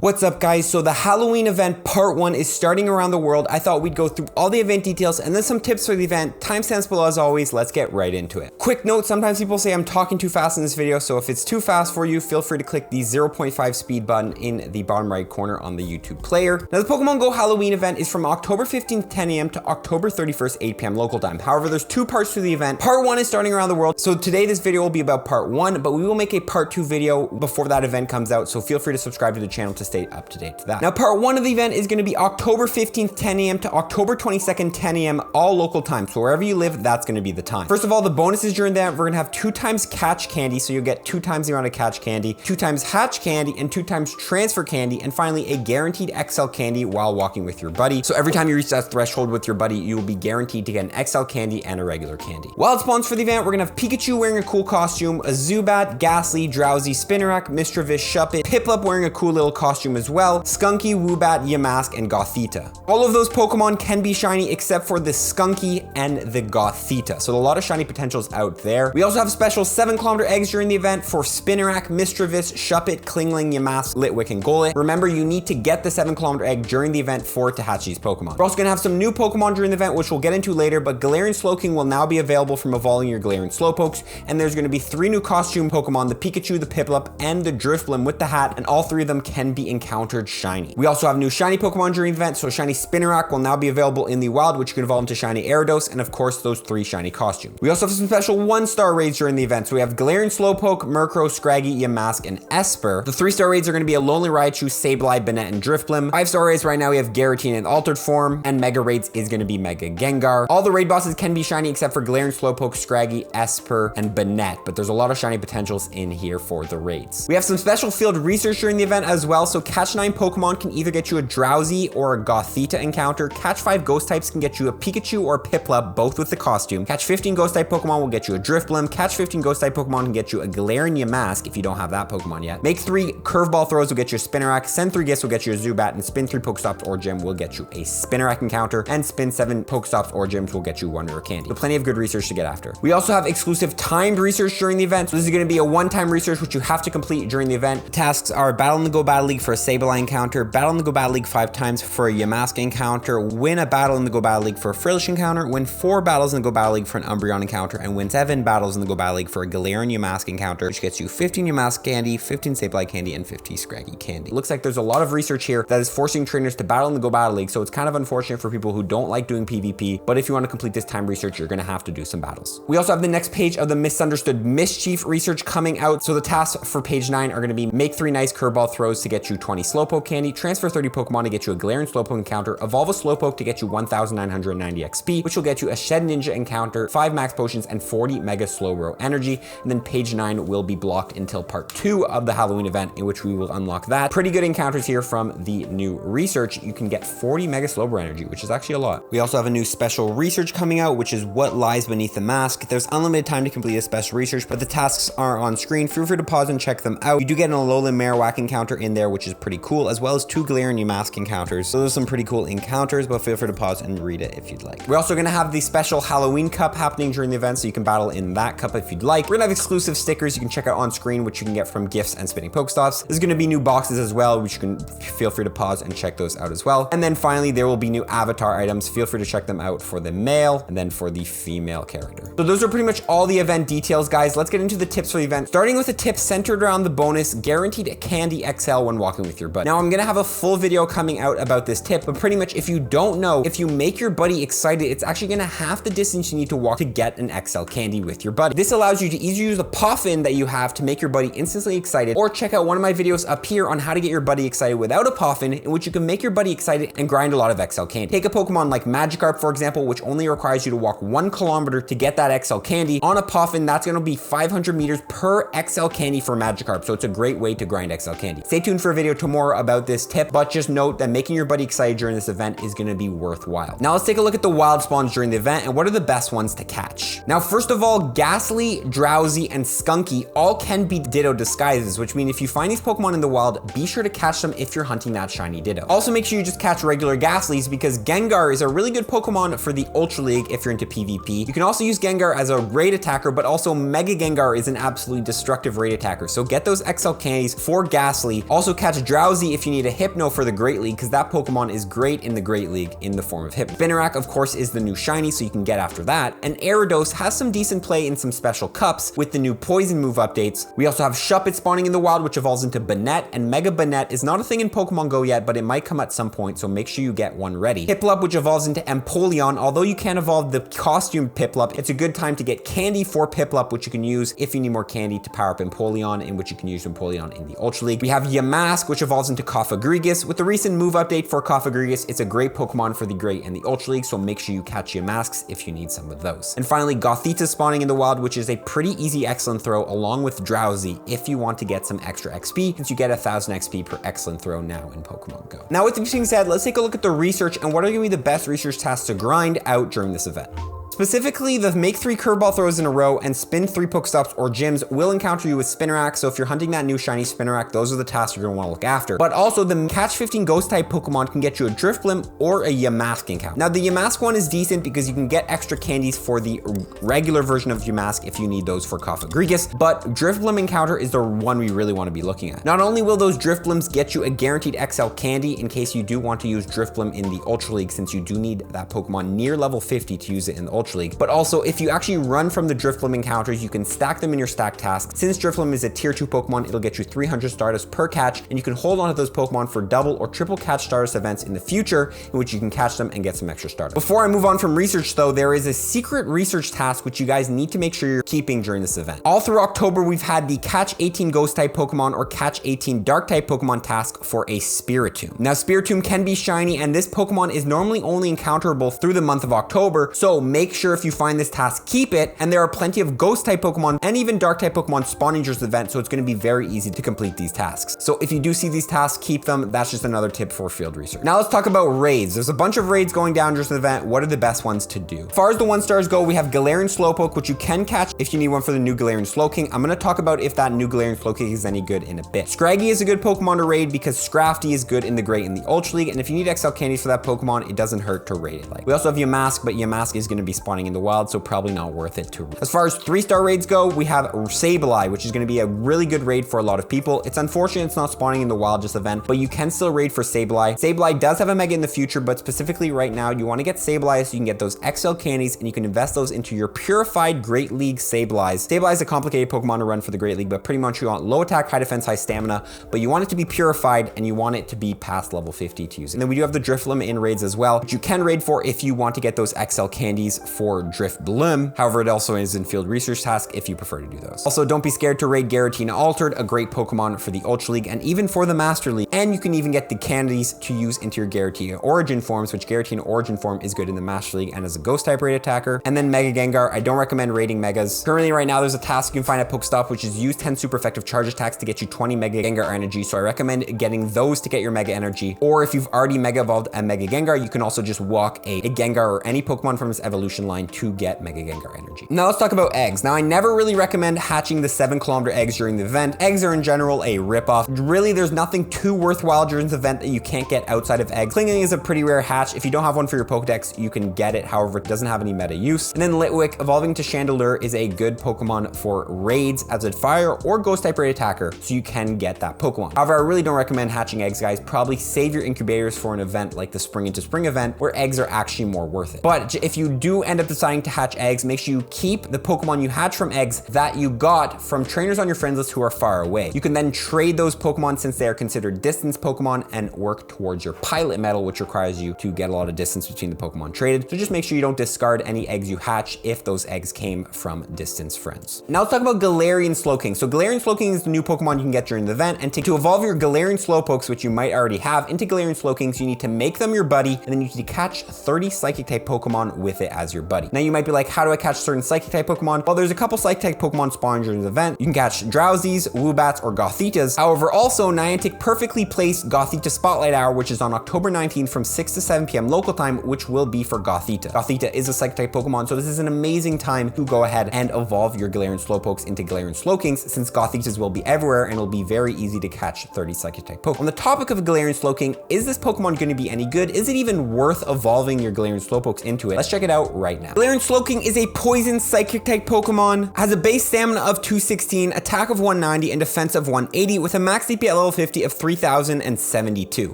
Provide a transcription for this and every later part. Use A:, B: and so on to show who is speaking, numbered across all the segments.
A: What's up guys? So the Halloween event part 1 is starting around the world. I thought we'd go through all the event details and then some tips for the event. Timestamps below as always. Let's get right into it. Quick note, sometimes people say I'm talking too fast in this video, so if it's too fast for you, feel free to click the 0.5 speed button in the bottom right corner on the YouTube player. Now the Pokemon Go Halloween event is from October 15th 10 a.m. to October 31st 8 p.m. local time. However, there's two parts to the event. Part 1 is starting around the world. So today this video will be about part 1, but we will make a part 2 video before that event comes out, so feel free to subscribe to the channel to stay up to date to that. Now, part 1 of the event is going to be October 15th, 10 a.m. to October 22nd, 10 a.m. all local time. So wherever you live, that's going to be the time. First of all, the bonuses during that, we're going to have 2 times catch candy. So you'll get 2 times the amount of catch candy, 2 times hatch candy, and 2 times transfer candy. And finally, a guaranteed XL candy while walking with your buddy. So every time you reach that threshold with your buddy, you will be guaranteed to get an XL candy and a regular candy. Wild spawns for the event, we're going to have Pikachu wearing a cool costume, a Zubat, Ghastly, Drowsy, Spinarak, Mischievous, Shuppet, Piplup wearing a cool little costume as well, Skunky, Woobat, Yamask, and Gothita. All of those Pokemon can be shiny except for the Skunky and the Gothita. So a lot of shiny potentials out there. We also have special 7-kilometer eggs during the event for Spinarak, Mischievous, Shuppet, Klingling, Yamask, Litwick, and Golett. Remember, you need to get the 7-kilometer egg during the event for it to hatch these Pokemon. We're also going to have some new Pokemon during the event, which we'll get into later, but Galarian Slowking will now be available from evolving your Galarian Slowpokes, and there's going to be 3 new costume Pokemon, the Pikachu, the Piplup, and the Drifblim with the hat, and all 3 of them can be encountered shiny. We also have new shiny Pokemon during the event, so shiny Spinarak will now be available in the wild, which you can evolve into shiny Gyarados, and of course those 3 shiny costumes. We also have some special 1-star raids during the event, so we have Galarian Slowpoke, Murkrow, Scraggy, Yamask, and Esper. The 3-star raids are going to be a Lonely Raichu, Sableye, Banette, and Drifblim. 5-star raids right now we have Giratina in altered form, and Mega raids is going to be Mega Gengar. All the raid bosses can be shiny except for Galarian Slowpoke, Scraggy, Esper, and Banette, but there's a lot of shiny potentials in here for the raids. We have some special field research during the event as well, so catch 9 Pokemon can either get you a Drowsy or a Gothita encounter. Catch 5 ghost types can get you a Pikachu or a Piplup, both with the costume. Catch 15 ghost type Pokemon will get you a Drifblim. Catch 15 ghost type Pokemon can get you a Galarian Yamask if you don't have that Pokemon yet. Make 3 curveball throws will get you a Spinarak. Send 3 gifts will get you a Zubat, and spin 3 Pokestops or Gym will get you a Spinarak encounter, and spin 7 Pokestops or Gyms will get you 1 rare candy. So plenty of good research to get after. We also have exclusive timed research during the event. So this is going to be a one-time research which you have to complete during the event. The tasks are battle in the Go Battle League for a Sableye encounter, battle in the Go Battle League 5 times for a Yamask encounter, win a battle in the Go Battle League for a Frillish encounter, win 4 battles in the Go Battle League for an Umbreon encounter, and win 7 battles in the Go Battle League for a Galarian Yamask encounter, which gets you 15 Yamask candy, 15 Sableye candy, and 50 Scraggy candy. Looks like there's a lot of research here that is forcing trainers to battle in the Go Battle League, so it's kind of unfortunate for people who don't like doing PvP, but if you want to complete this time research, you're going to have to do some battles. We also have the next page of the Misunderstood Mischief research coming out, so the tasks for page 9 are going to be make 3 nice curveball throws to get you 20 Slowpoke candy, transfer 30 Pokemon to get you a Galarian Slowpoke encounter, evolve a Slowpoke to get you 1990 XP, which will get you a Shed Ninja encounter, 5 max potions, and 40 Mega Slowbro energy. And then page 9 will be blocked until part 2 of the Halloween event, in which we will unlock that. Pretty good encounters here from the new research. You can get 40 Mega Slowbro energy, which is actually a lot. We also have a new special research coming out, which is what lies beneath the mask. There's unlimited time to complete this special research, but the tasks are on screen. Feel free to pause and check them out. You do get an Alolan Marowak encounter in there, which is pretty cool, as well as 2 Galarian Yamask encounters. So those are some pretty cool encounters, but feel free to pause and read it if you'd like. We're also going to have the special Halloween Cup happening during the event, so you can battle in that cup if you'd like. We're going to have exclusive stickers you can check out on screen, which you can get from gifts and spinning Pokestops. There's going to be new boxes as well, which you can feel free to pause and check those out as well. And then finally, there will be new avatar items. Feel free to check them out for the male and then for the female character. So those are pretty much all the event details, guys. Let's get into the tips for the event, starting with a tip centered around the bonus guaranteed candy XL when walking with your buddy. Now I'm going to have a full video coming out about this tip, but pretty much if you don't know, if you make your buddy excited, it's actually going to half the distance you need to walk to get an XL candy with your buddy. This allows you to easily use the Poffin that you have to make your buddy instantly excited, or check out one of my videos up here on how to get your buddy excited without a Poffin, in which you can make your buddy excited and grind a lot of XL candy. Take a Pokemon like Magikarp, for example, which only requires you to walk 1 kilometer to get that XL candy. On a Poffin, that's going to be 500 meters per XL candy for Magikarp, so it's a great way to grind XL candy. Stay tuned for a video tomorrow about this tip, but just note that making your buddy excited during this event is going to be worthwhile. Now let's take a look at the wild spawns during the event and what are the best ones to catch. Now first of all, Ghastly, Drowsy, and Skunky all can be Ditto disguises, which means if you find these Pokemon in the wild, be sure to catch them if you're hunting that shiny Ditto. Also make sure you just catch regular Ghastlys, because Gengar is a really good Pokemon for the Ultra League if you're into PvP. You can also use Gengar as a raid attacker, but also Mega Gengar is an absolutely destructive raid attacker, so get those XL candies for Ghastly. Also catch catch Drowsy if you need a Hypno for the Great League, because that Pokemon is great in the Great League in the form of Hypno. Spinarak, of course, is the new shiny, so you can get after that. And Gyarados has some decent play in some special cups with the new Poison move updates. We also have Shuppet spawning in the wild, which evolves into Banette, and Mega Banette is not a thing in Pokemon Go yet, but it might come at some point, so make sure you get one ready. Piplup, which evolves into Empoleon. Although you can't evolve the costume Piplup, it's a good time to get candy for Piplup, which you can use if you need more candy to power up Empoleon, in which you can use Empoleon in the Ultra League. We have Yamask, which evolves into Cofagrigus. With the recent move update for Cofagrigus, it's a great Pokemon for the Great and the Ultra League, so make sure you catch Yamasks if you need some of those. And finally, Gothita spawning in the wild, which is a pretty easy excellent throw along with Drowsy if you want to get some extra XP, since you get 1000 XP per excellent throw now in Pokemon Go. Now with this being said, let's take a look at the research and what are going to be the best research tasks to grind out during this event. Specifically, the make 3 curveball throws in a row and spin 3 Pokestops or gyms will encounter you with Spinarak, so if you're hunting that new shiny Spinarak, those are the tasks you're going to want to look after. But also, the catch 15 ghost type Pokemon can get you a Drifblim or a Yamask encounter. Now, the Yamask one is decent because you can get extra candies for the regular version of Yamask if you need those for Cofagrigus, but Drifblim encounter is the one we really want to be looking at. Not only will those Drifblims get you a guaranteed XL candy in case you do want to use Drifblim in the Ultra League, since you do need that Pokemon near level 50 to use it in the Ultra League, but also if you actually run from the Drifblim encounters, you can stack them in your stack task. Since Drifblim is a tier 2 Pokemon, it'll get you 300 Stardust per catch, and you can hold on to those Pokemon for double or triple catch Stardust events in the future, in which you can catch them and get some extra Stardust. Before I move on from research though, there is a secret research task which you guys need to make sure you're keeping during this event. All through October, we've had the catch 18 ghost type Pokemon or catch 18 dark type Pokemon task for a Spiritomb. Now Spiritomb can be shiny, and this Pokemon is normally only encounterable through the month of October, so make sure if you find this task, keep it, and there are plenty of ghost type Pokemon and even dark type Pokemon spawning during this event, so it's going to be very easy to complete these tasks. So if you do see these tasks, keep them. That's just another tip for field research. Now let's talk about raids. There's a bunch of raids going down during the event. What are the best ones to do? As far as the 1-stars go, we have Galarian Slowpoke, which you can catch if you need one for the new Galarian Slowking. I'm going to talk about if that new Galarian Slowking is any good in a bit. Scraggy is a good Pokemon to raid because Scrafty is good in the Great and the Ultra League, and if you need XL candies for that Pokemon, it doesn't hurt to raid it. Like, we also have Yamask, but Yamask is going to be spawning in the wild, so probably not worth it to raid. As far as 3-star raids go, we have Sableye, which is going to be a really good raid for a lot of people. It's unfortunate it's not spawning in the wild this event, but you can still raid for Sableye. Sableye does have a Mega in the future, but specifically right now, you want to get Sableye so you can get those XL candies and you can invest those into your purified Great League Sableyes. Sableye is a complicated Pokemon to run for the Great League, but pretty much you want low attack, high defense, high stamina, but you want it to be purified and you want it to be past level 50 to use it. And then we do have the Drifblim in raids as well, which you can raid for if you want to get those XL candies for Drifblim. However, it also is in field research task if you prefer to do those. Also, don't be scared to raid Giratina Altered, a great Pokemon for the Ultra League and even for the Master League. And you can even get the candies to use into your Giratina Origin forms, which Giratina Origin form is good in the Master League and as a ghost type raid attacker. And then Mega Gengar, I don't recommend raiding Megas. Currently right now, there's a task you can find at Pokestop, which is use 10 super effective charge attacks to get you 20 Mega Gengar energy. So I recommend getting those to get your Mega energy. Or if you've already Mega evolved a Mega Gengar, you can also just walk a Gengar or any Pokemon from its evolution line to get Mega Gengar energy. Now let's talk about eggs. Now I never really recommend hatching the 7-kilometer eggs during the event. Eggs are in general a ripoff. Really, there's nothing too worthwhile during the event that you can't get outside of eggs. Klinging is a pretty rare hatch. If you don't have one for your Pokedex, you can get it. However, it doesn't have any meta use. And then Litwick evolving to Chandelure is a good Pokemon for raids as a fire or ghost type raid attacker, so you can get that Pokemon. However, I really don't recommend hatching eggs, guys. Probably save your incubators for an event like the Spring into Spring event where eggs are actually more worth it. But if you do end up deciding to hatch eggs, make sure you keep the Pokemon you hatch from eggs that you got from trainers on your friends list who are far away. You can then trade those Pokemon since they are considered distance Pokemon and work towards your pilot medal, which requires you to get a lot of distance between the Pokemon traded. So just make sure you don't discard any eggs you hatch if those eggs came from distance friends. Now let's talk about Galarian Slowking. So Galarian Slowking is the new Pokemon you can get during the event, and to evolve your Galarian Slowpokes, which you might already have, into Galarian Slowkings, you need to make them your buddy, and then you need to catch 30 Psychic type Pokemon with it as your buddy. Now you might be like, how do I catch certain Psychic type Pokemon? Well, there's a couple Psychic type Pokemon spawning during the event. You can catch Drowsies, Woobats, or Gothitas. However, also Niantic perfectly placed Gothita Spotlight Hour, which is on October 19th from 6 to 7 p.m. local time, which will be for Gothita. Gothita is a Psychic type Pokemon, so this is an amazing time to go ahead and evolve your Galarian Slowpokes into Galarian Slowkings, since Gothitas will be everywhere and it'll be very easy to catch 30 Psychic type Pokemon. On the topic of Galarian Slowking, is this Pokemon going to be any good? Is it even worth evolving your Galarian Slowpokes into it? Let's check it out right right now. Galarian Slowking is a poison psychic type Pokemon, has a base stamina of 216, attack of 190, and defense of 180 with a max DP at level 50 of 3072.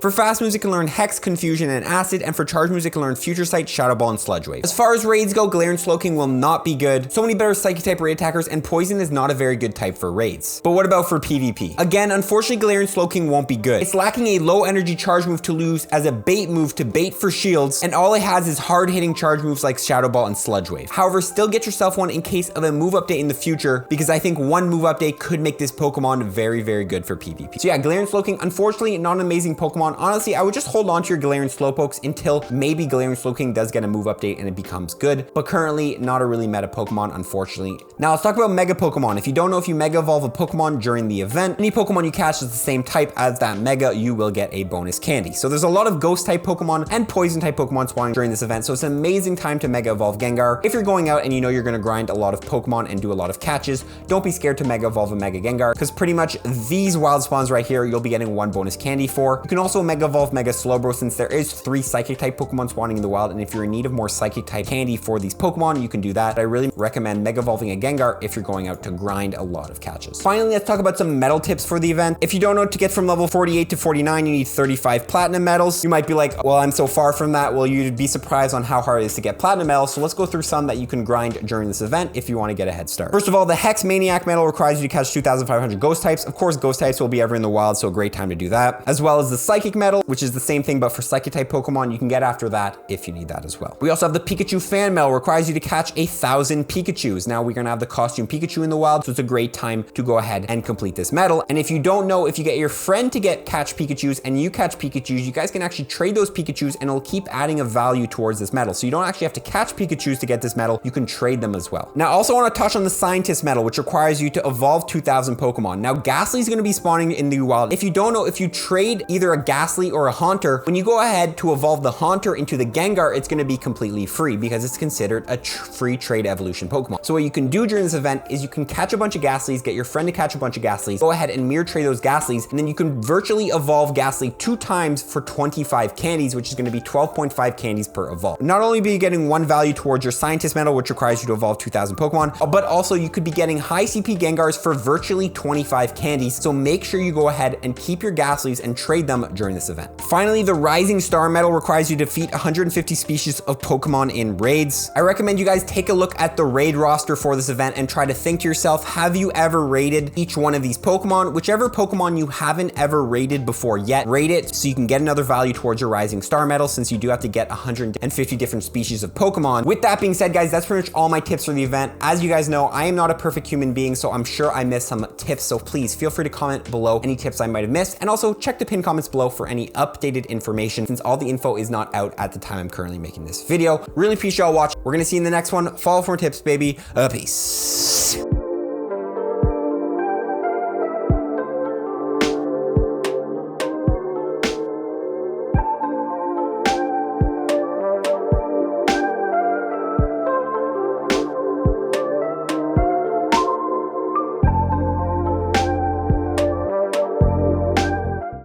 A: For fast moves, it can learn Hex, Confusion, and Acid, and for charge moves, it can learn Future Sight, Shadow Ball, and Sludge Wave. As far as raids go, Galarian Slowking will not be good. So many better psychic type raid attackers, and poison is not a very good type for raids. But what about for PvP? Again, unfortunately, Galarian Slowking won't be good. It's lacking a low energy charge move to lose as a bait move to bait for shields, and all it has is hard hitting charge moves like Shadow Ball and Sludge Wave. However, still get yourself one in case of a move update in the future, because I think one move update could make this Pokemon very, very good for PvP. So yeah, Galarian Slowking, unfortunately, not an amazing Pokemon. Honestly, I would just hold on to your Galarian Slowpokes until maybe Galarian Slowking does get a move update and it becomes good, but currently not a really meta Pokemon, unfortunately. Now let's talk about Mega Pokemon. If you don't know, if you Mega Evolve a Pokemon during the event, any Pokemon you catch is the same type as that Mega, you will get a bonus candy. So there's a lot of Ghost type Pokemon and Poison type Pokemon spawning during this event, so it's an amazing time to Mega Evolve Gengar. If you're going out and you know you're gonna grind a lot of Pokemon and do a lot of catches, don't be scared to Mega Evolve a Mega Gengar, because pretty much these wild spawns right here, you'll be getting one bonus candy for. You can also Mega Evolve Mega Slowbro, since there is 3 Psychic type Pokemon spawning in the wild, and if you're in need of more Psychic type candy for these Pokemon, you can do that. But I really recommend Mega Evolving a Gengar if you're going out to grind a lot of catches. Finally, let's talk about some medal tips for the event. If you don't know, to get from level 48 to 49, you need 35 platinum medals. You might be like, well, I'm so far from that. Well, you'd be surprised on how hard it is to get platinum medals. So let's go through some that you can grind during this event if you want to get a head start. First of all, the Hex Maniac medal requires you to catch 2,500 Ghost types. Of course, Ghost types will be ever in the wild, so a great time to do that. As well as the Psychic medal, which is the same thing, but for Psychic type Pokemon, you can get after that if you need that as well. We also have the Pikachu Fan medal, requires you to catch 1,000 Pikachus. Now we're gonna have the costume Pikachu in the wild, so it's a great time to go ahead and complete this medal. And if you don't know, if you get your friend to catch Pikachus and you catch Pikachus, you guys can actually trade those Pikachus and it'll keep adding a value towards this medal. So you don't actually have to catch Pikachus to get this medal, you can trade them as well. Now I also want to touch on the Scientist medal, which requires you to evolve 2,000 Pokemon. Now Ghastly is going to be spawning in the wild. If you don't know, if you trade either a Ghastly or a Haunter, when you go ahead to evolve the Haunter into the Gengar, it's going to be completely free because it's considered a free trade evolution Pokemon. So what you can do during this event is you can catch a bunch of Ghastlies, get your friend to catch a bunch of Ghastlies, go ahead and mirror trade those Ghastlies, and then you can virtually evolve Ghastly 2 times for 25 candies, which is going to be 12.5 candies per evolve. Not only be you getting 1 value towards your Scientist medal, which requires you to evolve 2,000 Pokemon, but also you could be getting high CP Gengars for virtually 25 candies. So make sure you go ahead and keep your Ghastlies and trade them during this event. Finally, the Rising Star medal requires you to defeat 150 species of Pokemon in raids. I recommend you guys take a look at the raid roster for this event and try to think to yourself, have you ever raided each one of these Pokemon? Whichever Pokemon you haven't ever raided before yet, raid it so you can get another value towards your Rising Star medal, since you do have to get 150 different species of Pokemon. With that being said, guys, that's pretty much all my tips for the event. As you guys know, I am not a perfect human being, so I'm sure I missed some tips, so please feel free to comment below any tips I might have missed, and also check the pinned comments below for any updated information, since all the info is not out at the time I'm currently making this video. Really appreciate y'all watching. We're gonna see you in the next one. Follow for more tips, baby. Peace.